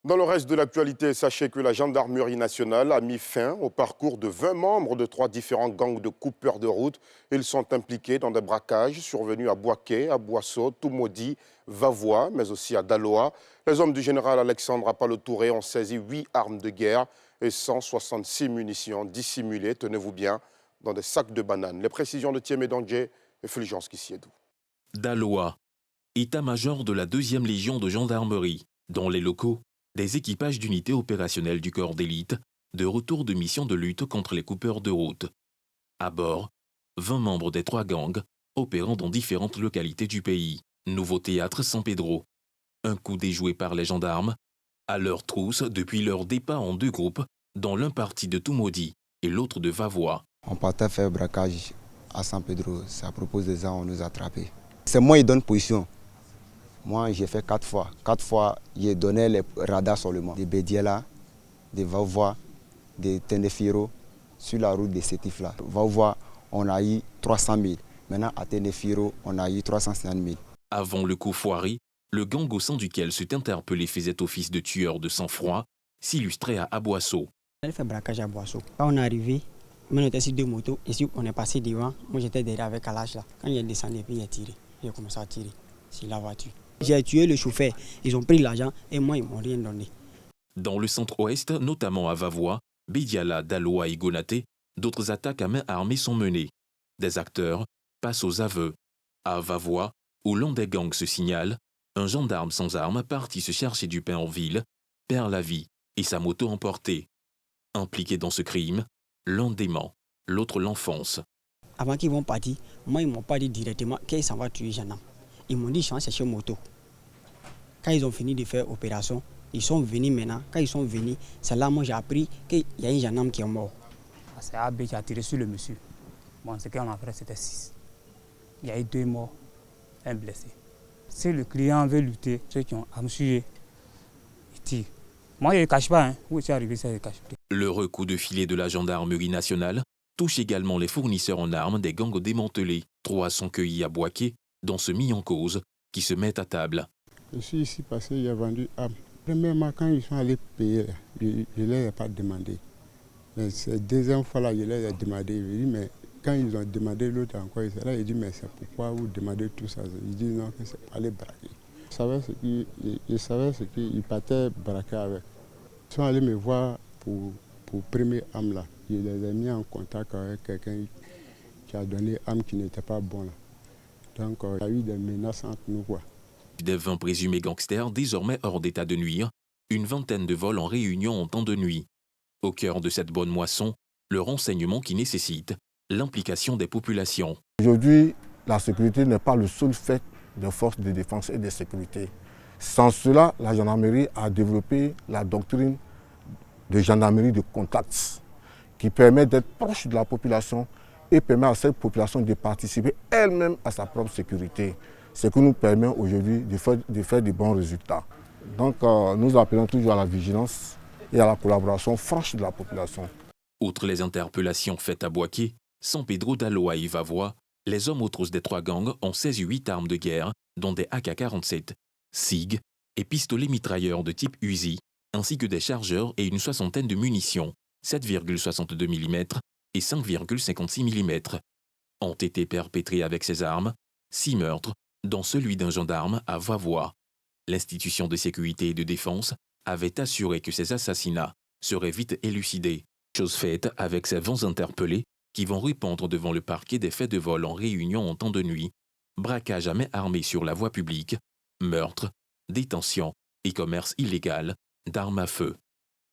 Dans le reste de l'actualité, sachez que la gendarmerie nationale a mis fin au parcours de 20 membres de 3 différents gangs de coupeurs de route. Ils sont impliqués dans des braquages survenus à Boaké, à Boisseau, Toumaudi, Vavois, mais aussi à Daloa. Les hommes du général Alexandre Apalo-Touré ont saisi 8 armes de guerre et 166 munitions dissimulées, tenez-vous bien, dans des sacs de bananes. Les précisions de Thiemé Dangé et Fulgence Kissiedou. Daloa, état-major de la 2e Légion de gendarmerie, dont les locaux, des équipages d'unités opérationnelles du corps d'élite, de retour de mission de lutte contre les coupeurs de route. À bord, 20 membres des 3 gangs, opérant dans différentes localités du pays. Nouveau théâtre San Pedro. Un coup déjoué par les gendarmes, à leur trousse depuis leur départ en 2 groupes, dont l'un parti de Toumaudi et l'autre de Vavois. On partait faire braquage à San Pedro. C'est à propos des gens, on nous a attrapés. C'est moi qui donne position. Moi, j'ai fait 4 fois. 4 fois, j'ai donné les radars seulement. Des Bédiela, des Vavois, des Tenefiro, sur la route de Sétif-là. Vavois, on a eu 300 000. Maintenant, à Tenefiro, on a eu 350 000. Avant le coup foiré, le gang au sein duquel cet interpellé faisait office de tueur de sang-froid s'illustrait à Aboisseau. On a fait braquage à Boisseau. Quand on est arrivé, on était sur 2 motos. Et si on est passé devant, moi j'étais derrière avec Kalash là. Quand il est descendu, puis il a tiré. J'ai commencé à tirer sur la voiture. J'ai tué le chauffeur. Ils ont pris l'argent et moi, ils ne m'ont rien donné. Dans le centre-ouest, notamment à Vavois, Bédiala, Daloa et Gonaté, d'autres attaques à main armée sont menées. Des acteurs passent aux aveux. À Vavois, où l'un des gangs se signale, un gendarme sans armes parti se chercher du pain en ville, perd la vie et sa moto emportée. Impliqué dans ce crime, l'un dément, l'autre l'enfonce. Avant qu'ils vont partir, moi, ils ne m'ont pas dit directement qu'ils s'en vont tuer gendarme. Ils m'ont dit, je vais chercher une moto. Quand ils ont fini de faire l'opération, ils sont venus maintenant. Quand ils sont venus, c'est là moi j'ai appris qu'il y a un gendarme qui est mort. C'est AB qui a tiré sur le monsieur. Bon, ce qu'on a fait, c'était 6. Il y a eu 2 morts, un blessé. Si le client veut lutter, ceux qui ont amsué, ils tirent. Moi, je ne cache pas. Où je suis arrivé, ça, je ne cache pas. Le coup de filet de la gendarmerie nationale touche également les fournisseurs en armes des gangs démantelés. 3 sont cueillis à Boaké, dont ce mis en cause, qui se met à table. Je suis ici parce qu'il a vendu armes. Premièrement, quand ils sont allés payer, je ne leur ai pas demandé. Mais cette 2e fois-là, je leur ai demandé. Je dis, mais quand ils ont demandé l'autre encore, il dit, mais c'est pourquoi vous demandez tout ça? Il dit, non, que c'est pas les braquer. Je savais ce qu'ils partaient braquer avec. Ils sont allés me voir pour premier arme là. Je les ai mis en contact avec quelqu'un qui a donné arme qui n'était pas bon là. Donc il y a eu des menaces entre nous quoi. Des 20 présumés gangsters désormais hors d'état de nuire, une vingtaine de vols en réunion en temps de nuit. Au cœur de cette bonne moisson, le renseignement qui nécessite l'implication des populations. Aujourd'hui, la sécurité n'est pas le seul fait des forces de défense et de sécurité. Sans cela, la gendarmerie a développé la doctrine de gendarmerie de contact qui permet d'être proche de la population et permet à cette population de participer elle-même à sa propre sécurité. Ce qui nous permet aujourd'hui de faire de bons résultats. Donc nous appelons toujours à la vigilance et à la collaboration franche de la population. Outre les interpellations faites à Boaké, San Pedro, Daloa et Vavois, les hommes aux trousses des 3 gangs ont saisi 8 armes de guerre, dont des AK-47, SIG et pistolets mitrailleurs de type Uzi, ainsi que des chargeurs et une 60aine de munitions, 7,62 mm et 5,56 mm. Ont été perpétrés avec ces armes 6 meurtres, dont celui d'un gendarme à Vavois. L'institution de sécurité et de défense avait assuré que ces assassinats seraient vite élucidés. Chose faite avec ces 20 interpellés qui vont répondre devant le parquet des faits de vol en réunion en temps de nuit, braquage à main armée sur la voie publique, meurtre, détention et commerce illégal d'armes à feu.